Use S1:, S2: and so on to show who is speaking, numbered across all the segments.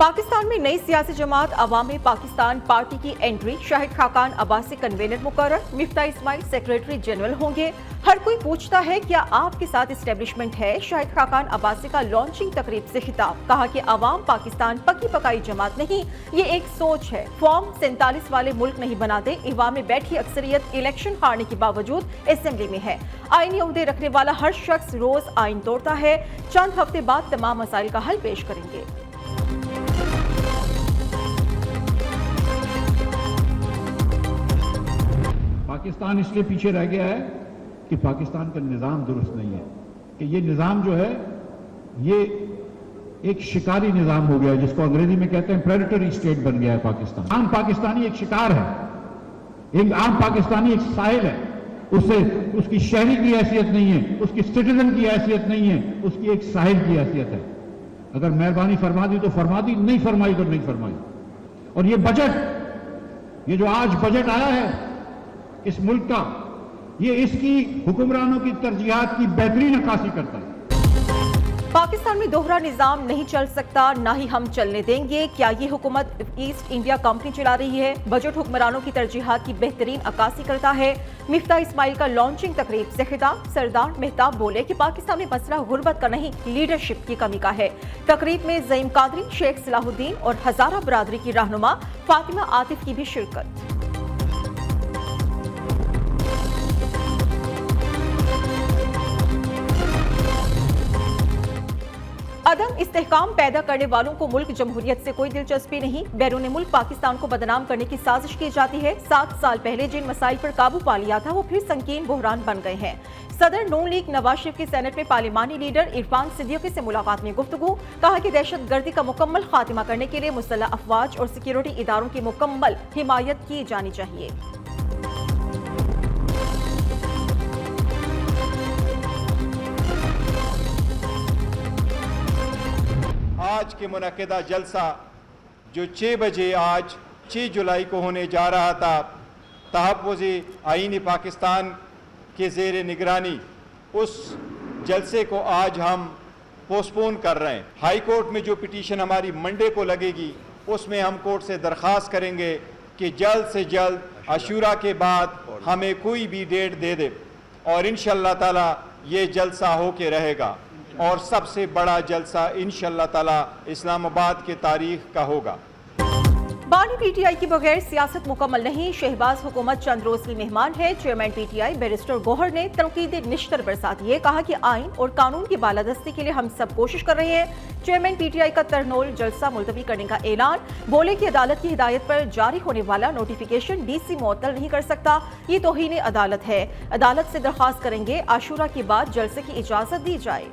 S1: पाकिस्तान में नई सियासी जमात अवामी पाकिस्तान पार्टी की एंट्री। शाहिद खाकान अब्बासी कन्वेनर मुकर्रर, मिफ्ता इस्माइल सेक्रेटरी जनरल होंगे। हर कोई पूछता है क्या आपके साथ एस्टेब्लिशमेंट है। शाहिद खाकान अब्बासी का लॉन्चिंग तकरीब से खिताब, कहा कि अवाम पाकिस्तान पक्की पकाई जमात नहीं, ये एक सोच है। फॉर्म 47 वाले मुल्क नहीं बनाते। इवाम में बैठी अक्सरियत इलेक्शन हारने के बावजूद असेंबली में है। आईनी ओहदे रखने वाला हर शख्स रोज आइन तोड़ता है। चंद हफ्ते बाद तमाम मसाइल का हल पेश करेंगे।
S2: पाकिस्तान इसलिए पीछे रह गया है कि पाकिस्तान का निज़ाम दुरुस्त नहीं है, कि ये निज़ाम जो है ये एक शिकारी निज़ाम हो गया है, जिसको अंग्रेजी में कहते हैं प्रेडेटरी स्टेट बन गया है पाकिस्तान। आम पाकिस्तानी एक शिकार है, एक आम पाकिस्तानी एक साहिल है। उससे उसकी शहरी की हैसियत नहीं है, उसकी सिटीजन की हैसियत नहीं है, उसकी एक साहिल की हैसियत है। अगर मेहरबानी फरमा दी तो फरमा दी, नहीं फरमाई तो नहीं फरमाई। और ये बजट, ये जो आज बजट आया है इस मुल्क का, ये इसकी हुक्मरानों की तरजीहात की बेहतरीन अक्कासी करता है।
S1: पाकिस्तान में दोहरा निजाम नहीं चल सकता, ना ही हम चलने देंगे। क्या ये हुकूमत ईस्ट इंडिया कंपनी चला रही है? बजट हुक्मरानों की तरजीहात की बेहतरीन अक्कासी करता है। मिफ्ता इस्माइल का लॉन्चिंग तकरीब से खिताब। सरदार मेहताब बोले कि पाकिस्तान में मसला गुर्बत का नहीं, लीडरशिप की कमी का है। तकरीब में ज़ईम कादरी, शेख सलाहुद्दीन और हजारा बरादरी की रहनुमा फातिमा आतिफ की भी शिरकत। अदम इस्तेहकाम पैदा करने वालों को मुल्क जमहूरियत से कोई दिलचस्पी नहीं। बैरून मुल्क पाकिस्तान को बदनाम करने की साजिश की जाती है। 7 साल पहले जिन मसाइल पर काबू पा लिया था वो फिर संकीन बहरान बन गए हैं। सदर नून लीग नवाज शरीफ की सेनेट में पार्लिमानी लीडर इरफान सिद्दीकी से मुलाकात में गुफ्तगू, कहा कि दहशत गर्दी का मुकम्मल खात्मा करने के लिए मुसल्लह अफवाज और सिक्योरिटी इदारों की मुकम्मल हिमायत की जानी चाहिए।
S3: आज के मुनक़िदा जलसा जो 6 बजे आज 6 जुलाई को होने जा रहा था, तहफ़्फ़ुज़ आईन पाकिस्तान के ज़ेर निगरानी, उस जलसे को आज हम पोस्टपोन कर रहे हैं। हाई कोर्ट में जो पिटीशन हमारी मंडे को लगेगी, उसमें हम कोर्ट से दरख्वास्त करेंगे कि जल्द से जल्द अशूरा के बाद हमें कोई भी डेट दे दे, और इंशाअल्लाह ताला ये जलसा हो के रहेगा। और सबसे बड़ा जलसा इंशाअल्लाह ताला इस्लामाबाद के तारीख का होगा।
S1: बानी पीटीआई के बगैर सियासत मुकम्मल नहीं। शहबाज हुकूमत चंद रोज की मेहमान है। चेयरमैन पीटीआई बैरिस्टर गौहर ने तनकीद निश्तर बरसाती है, कहा कि आइन और कानून की बालादस्ती के लिए हम सब कोशिश कर रहे हैं। चेयरमैन पीटीआई का तरनोल जलसा मुलतवी करने का ऐलान, बोले कि अदालत की हिदायत पर जारी होने वाला नोटिफिकेशन डीसी मुअत्तल नहीं कर सकता, ये तौहीन अदालत है। अदालत से दरख्वास्त करेंगे आशूरा के बाद जलसे की इजाजत दी जाए।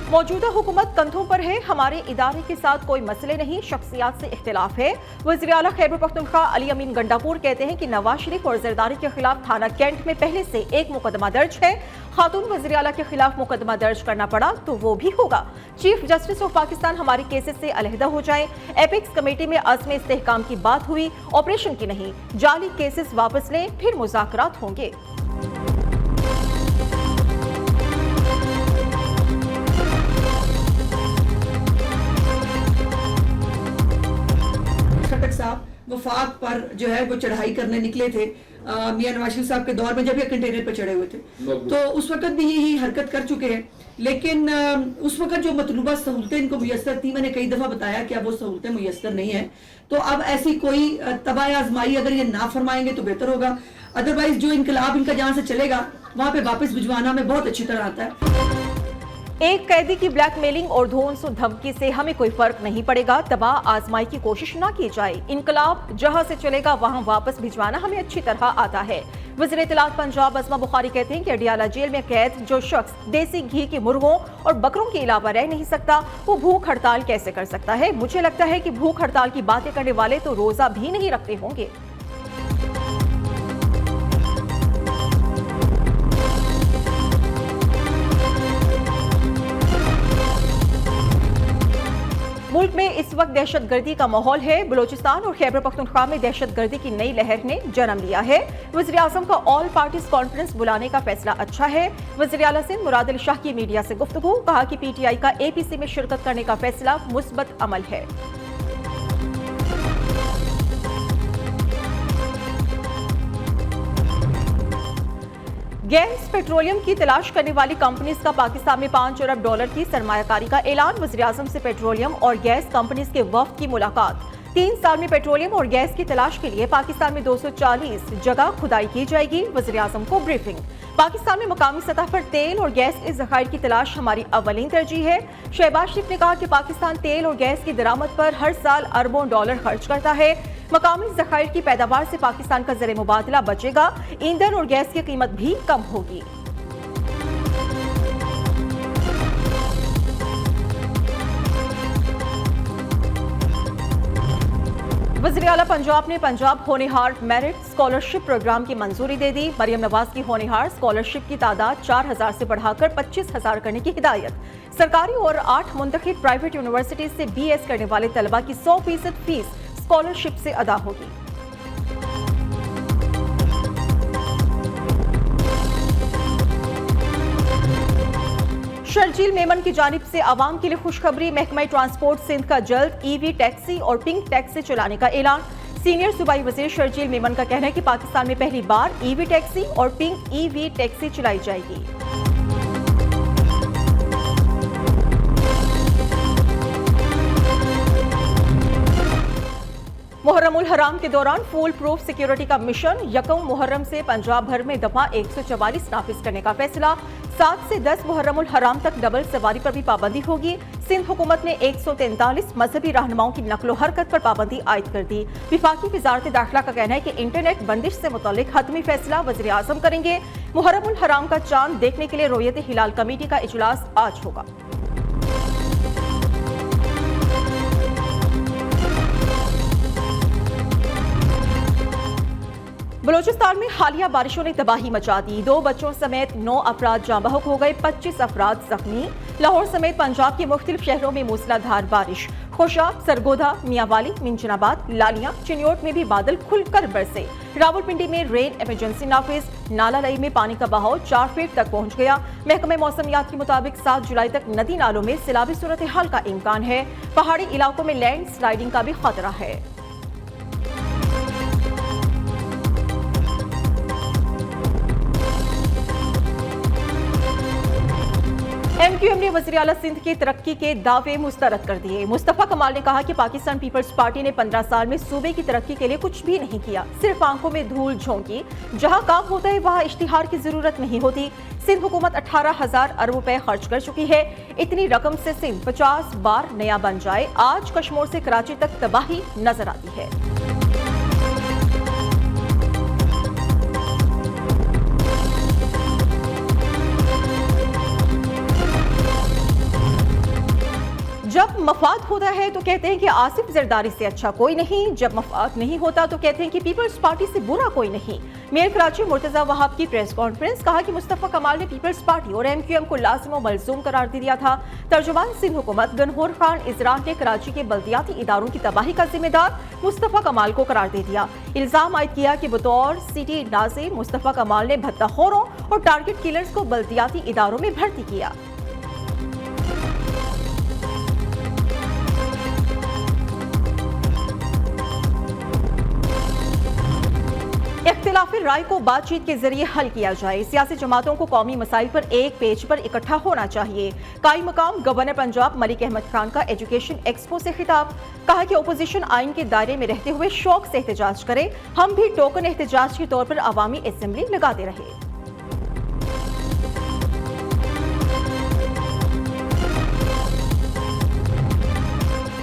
S1: मौजूदा हुकूमत कंधों पर है, हमारे इदारे के साथ कोई मसले नहीं, शख्सियात से इख्तिलाफ है। वज़ीर आला खैबर पख्तूनख्वा अली अमीन गंडापुर कहते हैं कि नवाज शरीफ और जरदारी के खिलाफ थाना कैंट में पहले से एक मुकदमा दर्ज है। खातून वज़ीर आला के खिलाफ मुकदमा दर्ज करना पड़ा तो वो भी होगा। चीफ जस्टिस ऑफ पाकिस्तान हमारे केसेस से अलहदा हो जाए। एपिक्स कमेटी में अज़्म इस्तेहकाम की बात हुई, ऑपरेशन की नहीं। जाली केसेस वापस लें, फिर मुज़ाकरात होंगे।
S4: वफाक पर जो है वो चढ़ाई करने निकले थे मियां नवाज शरीफ साहब के दौर में, जब ये कंटेनर पर चढ़े हुए थे, तो उस वक्त भी यही हरकत कर चुके हैं। लेकिन उस वक्त जो मतलूबा सहूलतें इनको मुयस्सर थी, मैंने कई दफा बताया कि अब वो सहूलतें मुयस्सर नहीं है। तो अब ऐसी कोई तबाह आजमाई अगर ये ना फरमाएंगे तो बेहतर होगा। अदरवाइज जो इनकलाब इनका जहां से चलेगा वहां पे वापस भिजवाना में बहुत अच्छी तरह आता है।
S1: एक कैदी की ब्लैकमेलिंग और धोन सु धमकी से हमें कोई फर्क नहीं पड़ेगा। तबाह आजमाई की कोशिश ना की जाए। इनकलाब जहां से चलेगा वहां वापस भिजवाना हमें अच्छी तरह आता है। वज़ीर इत्तलात पंजाब अज़मा बुखारी कहते हैं कि अडियाला जेल में कैद जो शख्स देसी घी की मुर्गों और बकरों के अलावा रह नहीं सकता, वो भूख हड़ताल कैसे कर सकता है? मुझे लगता है कि भूख हड़ताल की बातें करने वाले तो रोजा भी नहीं रखते होंगे। मुल्क में इस वक्त दहशतगर्दी का माहौल है। बलूचिस्तान और खैबर पख्तूनख्वा में दहशतगर्दी की नई लहर ने जन्म लिया है। वज़ीर आज़म का ऑल पार्टीज कॉन्फ्रेंस बुलाने का फैसला अच्छा है। वज़ीर आला सिंध मुराद अली शाह की मीडिया से गुफ्तगू, कहा कि PTI का APC में शिरकत करने का फैसला मुस्बत अमल है। गैस पेट्रोलियम की तलाश करने वाली कंपनीज का पाकिस्तान में $5 अरब की सरमायाकारी का ऐलान। वज़ीर आज़म से पेट्रोलियम और गैस कंपनीज के वफ़द की मुलाकात। 3 साल में पेट्रोलियम और गैस की तलाश के लिए पाकिस्तान में 240 जगह खुदाई की जाएगी। वज़ीर आज़म को ब्रीफिंग। पाकिस्तान में मकामी सतह पर तेल और गैस के ज़खायर की तलाश हमारी अव्वलीन तरजीह है। शहबाज शरीफ ने कहा कि पाकिस्तान तेल और गैस की दरामद पर हर साल अरबों डॉलर खर्च करता है। मकामी ज़खायर की पैदावार से पाकिस्तान का ज़र मुबादला बचेगा। ईंधन और गैस की कीमत भी कम होगी। वज़ीर आला पंजाब ने पंजाब होनहार मेरिट स्कॉलरशिप प्रोग्राम की मंजूरी दे दी। मरियम नवाज की होनहार स्कॉलरशिप की तादाद 4000 से बढ़ाकर 25,000 करने की हिदायत। सरकारी और 8 मुंतखब प्राइवेट यूनिवर्सिटी से BS करने वाले तलबा की 100% फीस स्कॉलरशिप से अदा होगी। शर्जील मेमन की जानिब से आवाम के लिए खुशखबरी। महकमा ट्रांसपोर्ट सिंध का जल्द EV टैक्सी और पिंक टैक्सी चलाने का ऐलान। सीनियर सूबाई वजीर शर्जील मेमन का कहना है कि पाकिस्तान में पहली बार EV टैक्सी और पिंक EV टैक्सी चलाई जाएगी। मुहर्रमुल हराम के दौरान फुल प्रूफ सिक्योरिटी का मिशन। 1 मुहर्रम से पंजाब भर में दफा 144 नाफिज करने का फैसला। 7 से 10 मुहर्रमुल हराम तक डबल सवारी पर भी पाबंदी होगी। सिंध हुकूमत ने 143 मजहबी रहनुमाओं की नकलो हरकत पर पाबंदी आयद कर दी। विफाकी वजारत दाखिला का कहना है कि इंटरनेट बंदिश से मुतालिक हतमी फैसला वज़ीर आज़म करेंगे। मुहर्रमुल हराम का चांद देखने के लिए रोयत हिलाल कमेटी का इजलास आज होगा। बलूचिस्तान में हालिया बारिशों ने तबाही मचा दी। 2 बच्चों समेत 9 अफराद जाँ बहक हो गए, 25 अफराद जख्मी। लाहौर समेत पंजाब के मुख्तलिफ शहरों में मूसलाधार बारिश। खुशाब, सरगोधा, मियांवाली, मिंजनाबाद, लालियां, चिन्योट में भी बादल खुलकर बरसे। रावलपिंडी में रेन इमरजेंसी नाफिज। नाला लई में पानी का बहाव 4 फीट तक पहुंच गया। महकमे मौसमियात के मुताबिक 7 जुलाई तक नदी नालों में सैलाबी सूरत हाल का इम्कान है। पहाड़ी इलाकों में लैंड स्लाइडिंग का भी खतरा है। MQM ने वज़ीर आला सिंध की तरक्की के दावे मुस्तरद कर दिए। मुस्तफा कमाल ने कहा कि पाकिस्तान पीपल्स पार्टी ने 15 साल में सूबे की तरक्की के लिए कुछ भी नहीं किया, सिर्फ आंखों में धूल झोंकी। जहां काम होता है वहां इश्तिहार की जरूरत नहीं होती। सिंध हुकूमत 18,000 अरब रुपए खर्च कर चुकी है। इतनी रकम से सिंध 50 बार नया बन जाए। आज कश्मीर से कराची तक तबाही नजर आती है। जब मफाद होता है तो कहते हैं कि आसिफ जरदारी से अच्छा कोई नहीं, जब मफाद नहीं होता तो कहते हैं कि पीपल्स पार्टी से बुरा कोई नहीं। मेयर कराची मुर्तजा वहाब की प्रेस कॉन्फ्रेंस। कहा कि मुस्तफा कमाल ने पीपल्स पार्टी और MQM को लाजिम व मलजूम करार दे दिया था। तर्जुमान सिंध हुकूमत गनहौर खान इजरान ने कराची के बल्दियाती इदारों की तबाही का जिम्मेदार मुस्तफा कमाल को करार दे दिया। इल्जाम आयद किया कि बतौर सिटी नाज़िर मुस्तफा कमाल ने भत्ताखोरों और टारगेट किलर्स को बल्दियाती इदारों में भर्ती किया। इख्तिलाफी राय को बातचीत के जरिए हल किया जाए। सियासी जमातों को कौमी मसाइल पर एक पेज पर इकट्ठा होना चाहिए। काई मकाम गवर्नर पंजाब मलिक अहमद खान का एजुकेशन एक्सपो से खिताब। कहा कि ओपोजिशन आइन के दायरे में रहते हुए शौक से एहतजाज करे। हम भी टोकन एहतजाज के तौर पर अवामी असेंबली लगाते रहे।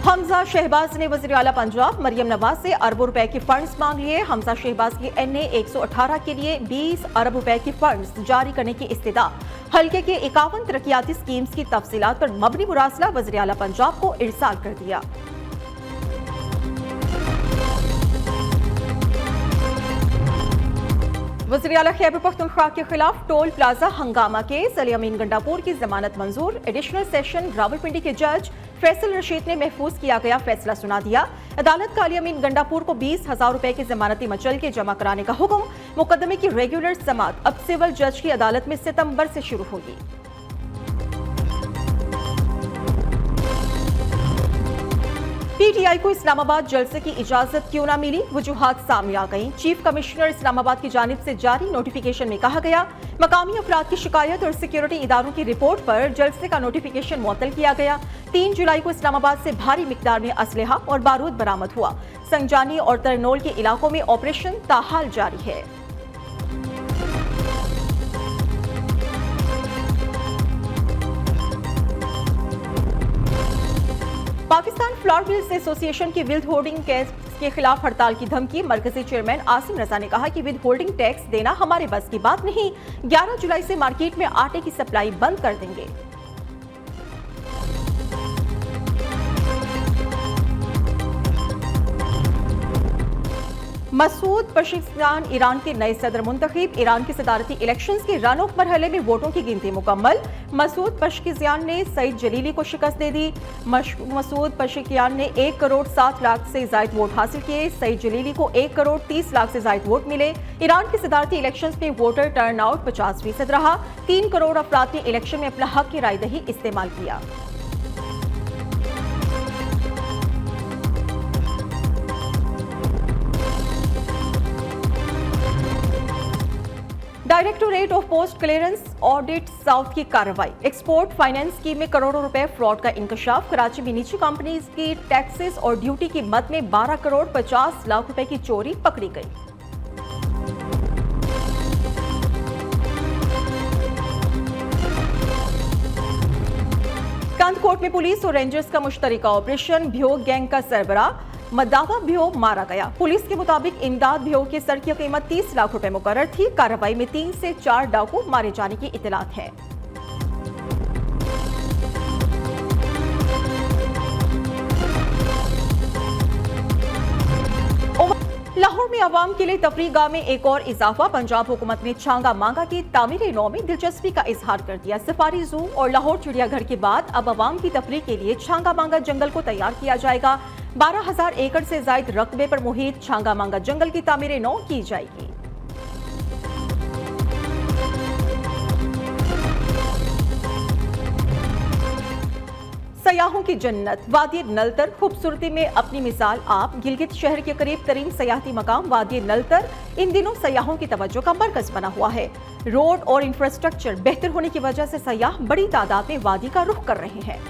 S1: हमजा शहबाज ने वज़ीर आला पंजाब मरियम नवाज से अरबों रुपए के फंड्स मांग लिए। हमजा शहबाज की NA 118 के लिए 20 अरब रुपए के फंड्स जारी करने की इस्तिदा। हल्के के 51 तरक्याती स्कीम्स की तफसीलात पर मबनी मुरासला वज़ीर आला पंजाब को इरसाल कर दिया। वज़ीर आला खैबर पख्तूनख्वा के खिलाफ टोल प्लाजा हंगामा केस, अली अमीन गंडापुर की जमानत मंजूर। एडिशनल सेशन रावलपिंडी के जज फैसल रशीद ने महफूज किया गया फैसला सुना दिया। अदालत का अली अमीन गंडापुर को 20,000 रुपए की जमानती मचल के जमा कराने का हुक्म। मुकदमे की रेगुलर समाअत अब सिविल जज की अदालत में सितंबर से शुरू होगी। पीटीआई को इस्लामाबाद जलसे की इजाजत क्यों ना मिली, वजूहात सामने आ गईं। चीफ कमिश्नर इस्लामाबाद की जानिब से जारी नोटिफिकेशन में कहा गया, मकामी अफराद की शिकायत और सिक्योरिटी इदारों की रिपोर्ट पर जलसे का नोटिफिकेशन मुअत्तल किया गया। 3 जुलाई को इस्लामाबाद से भारी मिकदार में असलहा और बारूद बरामद हुआ। संजानी और तरनोल के इलाकों में ऑपरेशन ताहाल जारी है। पाकिस्तान फ्लावर मिल्स एसोसिएशन की विद होल्डिंग टैक्स के खिलाफ हड़ताल की धमकी। मरकजी चेयरमैन आसिम रजा ने कहा कि विद होल्डिंग टैक्स देना हमारे बस की बात नहीं। 11 जुलाई से मार्केट में आटे की सप्लाई बंद कर देंगे। मसूद पशिकियान ईरान के नए सदर मुंतखब। ईरान की सदारती इलेक्शंस के रन ऑफ मरहले में वोटों की गिनती मुकम्मल। मसूद पशिकियान ने सईद जलीली को शिकस्त दे दी। मसूद पशिकियान ने 1 करोड़ 7 लाख से ज्यादा वोट हासिल किए। सईद जलीली को 1 करोड़ 30 लाख से ज्यादा वोट मिले। ईरान की सदारती इलेक्शंस में वोटर टर्नआउट 50% रहा। 3 करोड़ अफराद ने इलेक्शन में अपना हक की रायदही इस्तेमाल किया। Directorate of post clearance audit south की कार्रवाई। एक्सपोर्ट फाइनेंस स्कीम में करोड़ों रुपए फ्रॉड का इंकशाफ। कराची में निजी कंपनीज की टैक्सेस और ड्यूटी की मद में 12 करोड़ 50 लाख रुपए की चोरी पकड़ी गई। कांदकोट में पुलिस और रेंजर्स का मुश्तरका ऑपरेशन। भ्योग गैंग का सरबराह मदावा भ्योग मारा गया। पुलिस के मुताबिक इमदाद भ्योग के सर की कीमत 30 लाख रुपए मुकर्रर थी। कार्रवाई में 3 से 4 डाकू मारे जाने की इत्तलात है। लाहौर में अवाम के लिए तफरीह गाह में एक और इजाफा। पंजाब हुकूमत ने छांगा मांगा की तामीर नौ में दिलचस्पी का इजहार कर दिया। सफारी जू और लाहौर चिड़ियाघर के बाद अब अवाम की तफरीह के लिए छांगा मांगा जंगल को तैयार किया जाएगा। 12,000 एकड़ से जायद रकबे पर मुहित छांगा मांगा जंगल की तामीर नौ की जाएगी। सयाहों की जन्नत वादी नलतर, खूबसूरती में अपनी मिसाल आप। गिलगित शहर के करीब तरीन सयाहती मकाम वादी नलतर इन दिनों सयाहों की तवज्जो का मरकज बना हुआ है। रोड और इंफ्रास्ट्रक्चर बेहतर होने की वजह से सयाह बड़ी तादाद में वादी का रुख कर रहे हैं।